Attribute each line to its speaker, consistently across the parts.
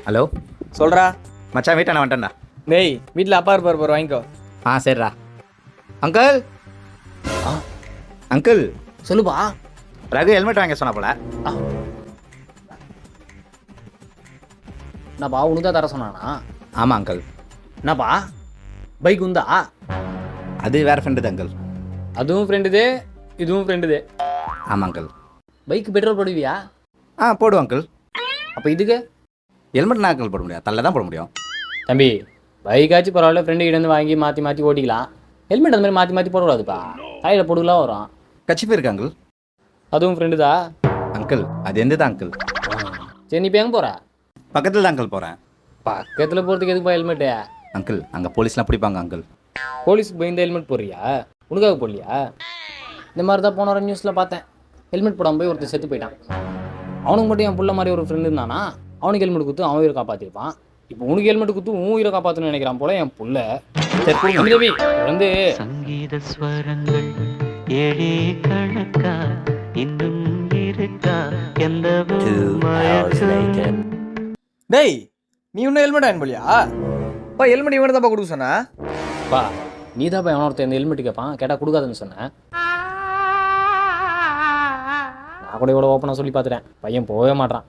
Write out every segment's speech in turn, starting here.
Speaker 1: Hello
Speaker 2: சொல்கிறா.
Speaker 1: மச்சான் வீட்டான வந்துட்டேன்டா.
Speaker 2: டேய் வீட்டில் அப்பா இருப்பார் பாரு, வாங்கிக்கோ.
Speaker 1: சரிடா. அங்கிள் அங்கிள்
Speaker 2: சொல்லுப்பா.
Speaker 1: ரகு ஹெல்மெட் வாங்க சொன்ன போல.
Speaker 2: என்னப்பா உனக்கு தான் தர சொன்னானா?
Speaker 1: ஆமாம் அங்கிள்.
Speaker 2: என்னப்பா பைக் உந்தா?
Speaker 1: அது வேறு ஃப்ரெண்டு தான் அங்கிள்.
Speaker 2: அதுவும் ஃப்ரெண்டுதே, இதுவும் ஃப்ரெண்டுதே.
Speaker 1: ஆமாம் அங்கிள்.
Speaker 2: Bike petrol போடுவியா?
Speaker 1: போடுவோம் அங்கிள்.
Speaker 2: அப்போ இதுக்கு
Speaker 1: ஹெல்மெட் நான் அங்கிள் போட முடியாது, தள்ள தான் போட முடியும்.
Speaker 2: தம்பி பைக்காச்சும் பரவாயில்ல, ஃப்ரெண்டு கிட்ட இருந்து வாங்கி மாற்றி மாற்றி ஓட்டிக்கலாம். ஹெல்மெட் அந்த மாதிரி மாற்றி மாற்றி போடக்கூடாதுப்பா. தலையில் போடுக்கலாம் வரும்.
Speaker 1: கச்சிப்பு இருக்கு அங்கிள்.
Speaker 2: அதுவும் ஃப்ரெண்டு தான்
Speaker 1: அங்கிள். அது எந்த தான் அங்கிள்?
Speaker 2: சரி நீ இப்போ எங்கே போகிற?
Speaker 1: பக்கத்தில் தான் அங்கிள் போகிறேன்.
Speaker 2: பக்கத்தில் போகிறதுக்கு எதுக்குப்பா ஹெல்மெட்டு?
Speaker 1: அங்கிள் அங்கே போலீஸ்லாம் பிடிப்பாங்க அங்கிள்.
Speaker 2: போலீஸுக்கு பயந்து ஹெல்மெட் போடுறியா? உனக்காக போடலையா? இந்த மாதிரி தான் போன வர நியூஸில் பார்த்தேன். ஹெல்மெட் போடாமல் போய் ஒருத்தர் செத்து போயிட்டான். அவனுக்கு மட்டும் என் புள்ள மாதிரி ஒரு ஃப்ரெண்டு இருந்தானா, அவனுக்கு ஹெல்மெட் கொடுத்து அவன் உயிரை காப்பாற்றிருப்பான். இப்போ உனக்கு ஹெல்மெட் கொடுத்து உன் உயிரை காப்பாற்றணும்னு நினைக்கிறான் போல என் புள்ள. சரி வந்து
Speaker 3: சங்கீத ஸ்வரங்கள் ஏழே கணக்கா இன்னும் இருக்கா எந்த
Speaker 2: டேய் நீ இன்னும் ஹெல்மெட் ஆயின் போலியா? ஹெல்மெட் இவனை தான் கொடுக்க சொன்னா? பா நீ தான் எவன ஒருத்தர் இந்த ஹெல்மெட் கேட்பான், கேட்டால் கொடுக்காதுன்னு சொன்னேன். நான் கூட இவ்வளோ ஓப்பனாக சொல்லி பார்த்துட்டேன், பையன் போகவே மாட்டான்.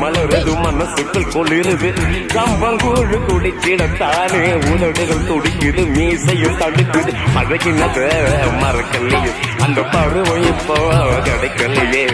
Speaker 4: மலரது மனசுக்குள் கொளிருது கம்பங்கூழு குடிச்சிடத்தானே உதடுகள் துடிக்குது மீசையும் தடுக்குது அழகினத மறக்கலையே அந்த பருவம் இப்போ கிடைக்கலையே.